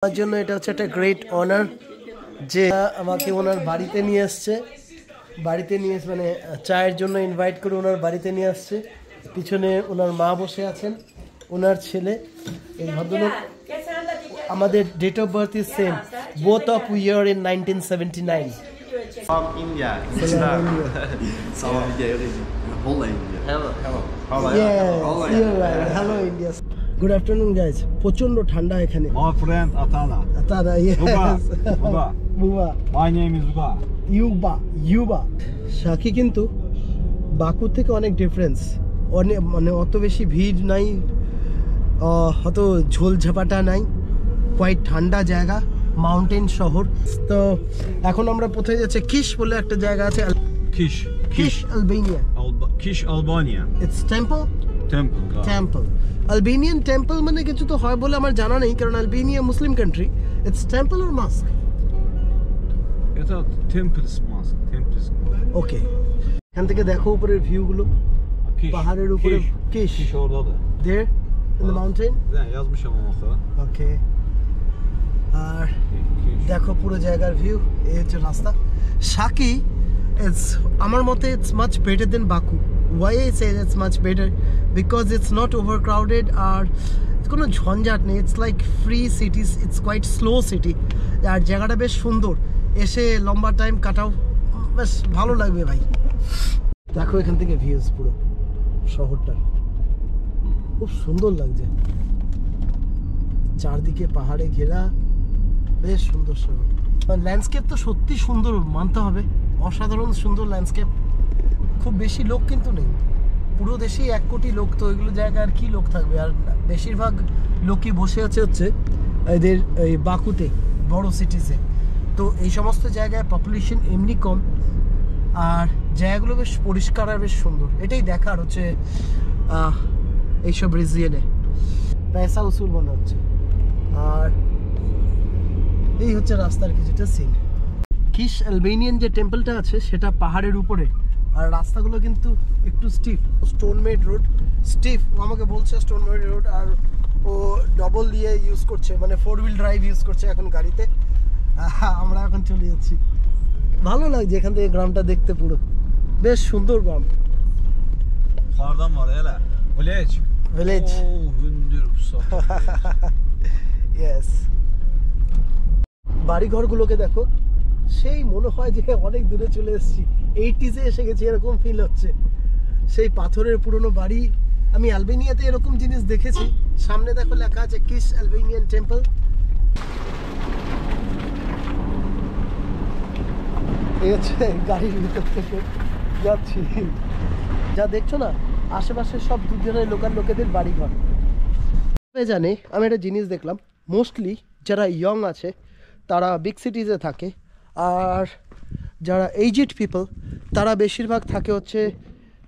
আমার জন্য এটা হচ্ছে একটা গ্রেট অনার যে আমাকে ওনার বাড়িতে নিয়ে আসছে, মানে চায়ের জন্য ইনভাইট করে ওনার বাড়িতে নিয়ে আসছে। পিছনে ওনার মা বসে আছেন, ওনার ছেলে। এই ভদ্রলোক আমাদের date of birth is same, both of we are in 1979 from India. Hello India. Good afternoon guys. প্রচন্ড ঠান্ডা এখানে। My friend Atana. Yes. Buba. My name is Buba. Yuba. শাকি কিন্তু বাকু থেকে অনেক ডিফারেন্স, মানে অত বেশি ভিড় নাই, অত ঝোল ঝাপাটা নাই, কোয়াইট ঠান্ডা জায়গা, মাউন্টেন শহর। তো এখন আমরা কোথায় যাচ্ছি? কিশ বলে একটা জায়গা আছে। Kish Albania. Kish Albania. It's temple. Temple. Albanian temple মানে কিছু তো হয় বলে আমার জানা নেই, কারণ Albania Muslim country. It's temple or mosque? It's a temple's mosque. ওকে, এখান থেকে দেখো উপরের ভিউ গুলো, পাহাড়ের উপরে। Kish orada da. There in the mountain. Yazmışım ama. ওকে, আর দেখো পুরো জায়গার ভিউ। এই হচ্ছে রাস্তা। শাকি it's আমার মতে it's much better than Baku. Why I say it's much better? Because it's not overcrowded আর কোনো ঝঞ্ঝাট নেই। It's like free cities, it's quite slow city। আর জায়গাটা বেশ সুন্দর, এসে লম্বা টাইম কাটাও, বেশ ভালো লাগবে ভাই। দেখো এখান থেকে ভিউজ পুরো শহরটা খুব সুন্দর লাগছে, চারদিকে পাহাড়ে ঘেরা, বেশ সুন্দর শহর। ল্যান্ডস্কেপ তো সত্যি সুন্দর মানতে হবে, অসাধারণ সুন্দর ল্যান্ডস্কেপ। খুব বেশি লোক কিন্তু নেই, পুরো দেশেই 1 কোটি লোক, তো এগুলো জায়গায় আর কি লোক থাকবে। আর বেশিরভাগ লোকই বসে আছে হচ্ছে এদের এই বাকুতে, বড় সিটিসে। তো এই সমস্ত জায়গায় পপুলেশন এমনি কম, আর জায়গাগুলো বেশ পরিষ্কার আর বেশ সুন্দর। এটাই দেখার হচ্ছে এইসব রিজিয়নে পয়সা উসুল মনে হচ্ছে। আর এই হচ্ছে রাস্তার কিছুটা সিন। কিশ আলবেনিয়ান যে টেম্পলটা আছে সেটা পাহাড়ের উপরে, আর রাস্তাগুলো কিন্তু একটু স্টিফ, স্টোন মেড রোড। স্টিফ ও আমাকে বলছে স্টোন মেড রোড, আর ও ডবল দিয়ে ইউজ করছে, মানে 4 হুইল ড্রাইভ ইউজ করছে এখন গাড়িতে। আমরা এখন চলে যাচ্ছি। ভালো লাগছে এখান থেকে গ্রামটা দেখতে, পুরো বেশ সুন্দর গ্রাম। Yukarıdan var hele. Village. Hündür. Yes. বাড়িঘরগুলোকে দেখো, সেই মনে হয় যে অনেক দূরে চলে এসেছি, 80s-এ এসে গেছি, এরকম ফিল হচ্ছে। সেই পাথরের পুরনো বাড়ি। আমি আলবেনিয়াতে এরকম জিনিস দেখেছি। সামনে দেখো লেখা আছে কিশ আলবেনিয়ান টেম্পল। এই হচ্ছে গাড়ির ভিতর থেকে যাচ্ছি, যা দেখছো না আশেপাশে সব দুজনের লোকাল লোকেদের বাড়িঘর। জানে আমি একটা জিনিস দেখলাম, মোস্টলি যারা ইয়ং আছে তারা বিগ সিটিজে থাকে, আর যারা এইজড পিপল তারা বেশিরভাগ থাকে হচ্ছে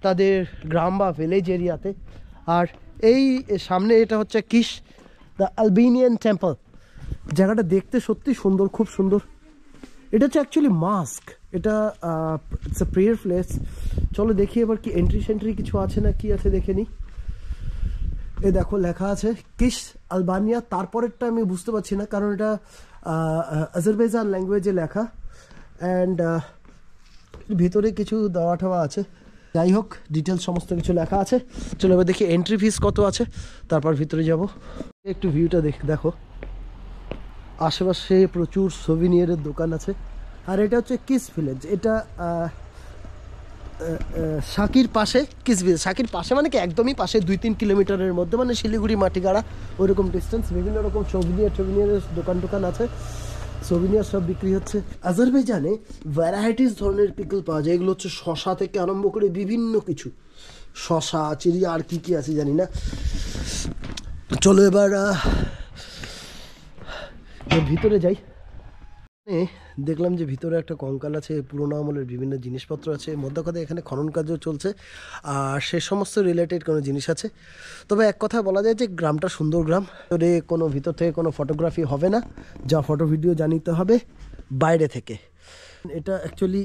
তাদের গ্রাম বা ভিলেজ এরিয়াতে। আর এই সামনে এটা হচ্ছে কিশ দ্য আলবেনিয়ান টেম্পল। জায়গাটা দেখতে সত্যি সুন্দর, খুব সুন্দর। এটা হচ্ছে অ্যাকচুয়ালি মাস্ক, এটা ইটস এ প্রেয়ার প্লেস। চলো দেখি এবার কি এন্ট্রি কিছু আছে না কি আছে দেখে নিই। এ দেখো লেখা আছে কিশ আলবানিয়া, তারপরেরটা আমি বুঝতে পারছি না কারণ এটা আজারবাইজান ল্যাঙ্গুয়েজে লেখা, অ্যান্ড ভিতরে কিছু দেওয়া ঠাওয়া আছে। যাই হোক, ডিটেলস সমস্ত কিছু লেখা আছে। চলো এবার দেখি এন্ট্রি ফিস কত আছে, তারপর ভিতরে যাব। একটু ভিউটা দেখো, আশেপাশে প্রচুর সোভিনিয়ারের দোকান আছে। আর এটা হচ্ছে কিস ভিলেজ। এটা শাকির পাশে, কিস ভিলেজ শাকির পাশে মানে কি একদমই পাশে, 2-3 কিলোমিটারের মধ্যে, মানে শিলিগুড়ি মাটিগাড়া ওইরকম ডিস্টেন্স। বিভিন্ন রকম সোভিনিয়ারের দোকান আছে, সোভিনিয়ার সব বিক্রি হচ্ছে। আজারবাইজানে ভ্যারাইটিস ধরনের পিকল পাওয়া যায়। এগুলো হচ্ছে শশা থেকে আরম্ভ করে বিভিন্ন কিছু, শশা, চিড়িয়া, আর কি আছে জানি না। চলো এবার ভিতরে যাই। দেখলাম যে ভিতরে একটা কঙ্কাল আছে, পুরোনো আমলের বিভিন্ন জিনিসপত্র আছে, মধ্য কথা এখানে খনন কাজও চলছে, আর সে সমস্ত রিলেটেড কোনো জিনিস আছে। তবে এক কথা বলা যায় যে গ্রামটা সুন্দর গ্রাম। কোনো ভিতর থেকে কোনো ফটোগ্রাফি হবে না, যা ফটো ভিডিও জানিতে হবে বাইরে থেকে। এটা অ্যাকচুয়ালি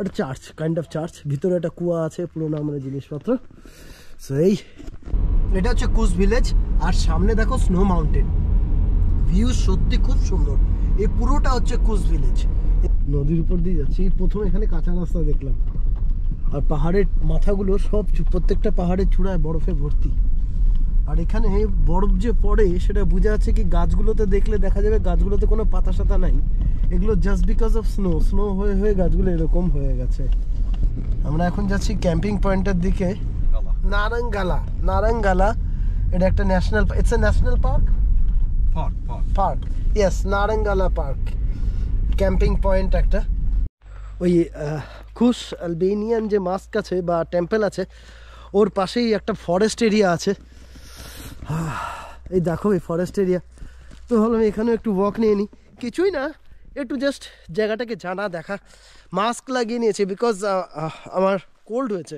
একটা চার্চ, কাইন্ড অফ চার্চ। ভিতরে একটা কুয়া আছে, পুরোনো আমলের জিনিসপত্র। সো এটা হচ্ছে কুস ভিলেজ, আর সামনে দেখো স্নো মাউন্টেন। ভিউ সত্যি খুব সুন্দর। এই পুরোটা হচ্ছে কুচ ভিলেজ। নদীর উপর দিয়ে যাচ্ছি, এই প্রথম এখানে কাঁচা রাস্তা দেখলাম। আর পাহাড়ের মাথাগুলো সব প্রত্যেকটা পাহাড়ের চূড়ায় বরফে ভর্তি। আর এখানে বরফ যে পড়ে সেটা বোঝা যাচ্ছে কি গাছগুলোতে দেখলে দেখা যাবে গাছগুলোতে কোনো পাতা সাতা নাই, এগুলো জাস্ট বিকজ অফ স্নো হয়ে হয়ে গাছগুলো এরকম হয়ে গেছে। আমরা এখন যাচ্ছি ক্যাম্পিং পয়েন্টের দিকে, নারাঙ্গালা। এটা একটা national, it's a national park, park yes, Narangala park camping point একটা। ওই খুশ আলবেনিয়ান যে মাস্ক আছে বা টেম্পল আছে ওর পাশেই একটা ফরেস্ট এরিয়া আছে। এই দেখো এই ফরেস্ট এরিয়া। তো ভাবলাম এখানেও একটু ওয়াক নিয়ে নিই, কিছুই না, একটু জাস্ট জায়গাটাকে জানা দেখা। মাস্ক লাগিয়ে নিয়েছি বিকজ আমার কোল্ড হয়েছে।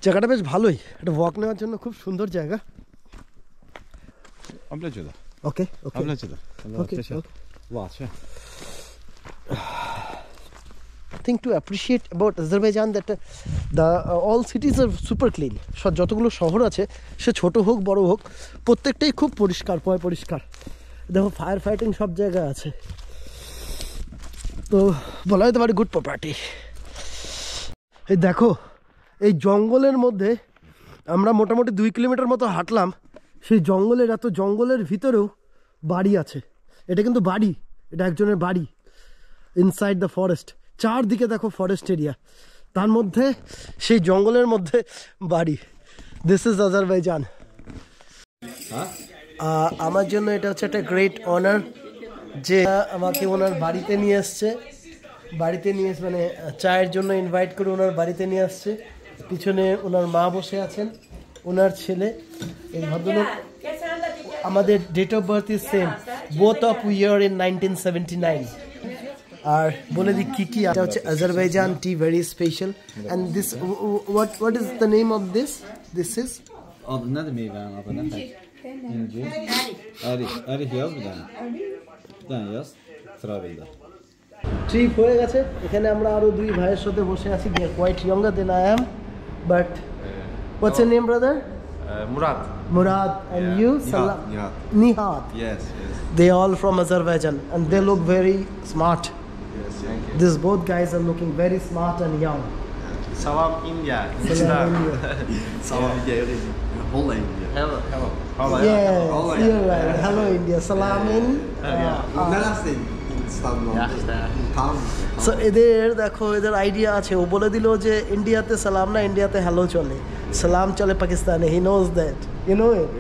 জায়গাটা বেশ ভালোই, একটা ওয়াক নেওয়ার জন্য খুব সুন্দর জায়গা। ওকে thing to appreciate about Azerbaijan that the all cities are super clean. যতগুলো শহর আছে সে ছোট হোক বড় হোক প্রত্যেকটাই খুব পরিষ্কার পরিষ্কার। দেখো ফায়ার ফাইটিং সব জায়গায় আছে, তো বলা যেতে পারে গুড প্রপার্টি। এই দেখো এই জঙ্গলের মধ্যে আমরা মোটামুটি 2 কিলোমিটার মতো হাঁটলাম। সেই জঙ্গলের এত জঙ্গলের ভিতরেও বাড়ি আছে। এটা কিন্তু বাড়ি, এটা একজনের বাড়ি ইনসাইড দ্য ফরেস্ট। চারদিকে দেখো ফরেস্ট এরিয়া, তার মধ্যে সেই জঙ্গলের মধ্যে বাড়ি। This is Azerbaijan. আমার জন্য এটা হচ্ছে একটা গ্রেট অনার যে আমাকে ওনার বাড়িতে নিয়ে এসছে। মানে চায়ের জন্য ইনভাইট করে ওনার বাড়িতে নিয়ে আসছে। পিছনে ওনার মা বসে আছেন, ওনার ছেলে। এই ভদ্রলোক আমাদের date of birth is same, both of year in 1979। আর বলে দিই কি কি এটা হচ্ছে আজারবাইজান টি, very special. And this what is the name of this? This is Adı nedir meyvenin adı ne? İnci. Erik yaz bir tane. Bir tane yaz. Travel'da. Trip হয়ে গেছে। এখানে আমরা আরো 2 ভাইয়ের সাথে বসে আছি। They are quite younger than I am, but what's your name, brother? Murad. And you? Nihat. Yes. They all from Azerbaijan and they look very smart. Yes, thank you. These both guys are looking very smart and young. Salam India. Salam India. Salam India. Hola India. Hello. Yes, you're right. Hello India. Salam in. Neresin? İstanbul. Tam. So এদের দেখো এদের idea আছে। ও বলে দিল যে ইন্ডিয়াতে সালাম না, ইন্ডিয়াতে হ্যালো চলে, সালাম চলে পাকিস্তানে। He knows that, you know it.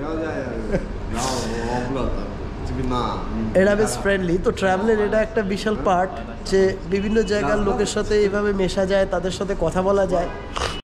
এরা বেশ ফ্রেন্ডলি। তো ট্রাভেলের এটা একটা বিশাল পার্ট যে বিভিন্ন জায়গার লোকের সাথে এইভাবে মেশা যায়, তাদের সাথে কথা বলা যায়।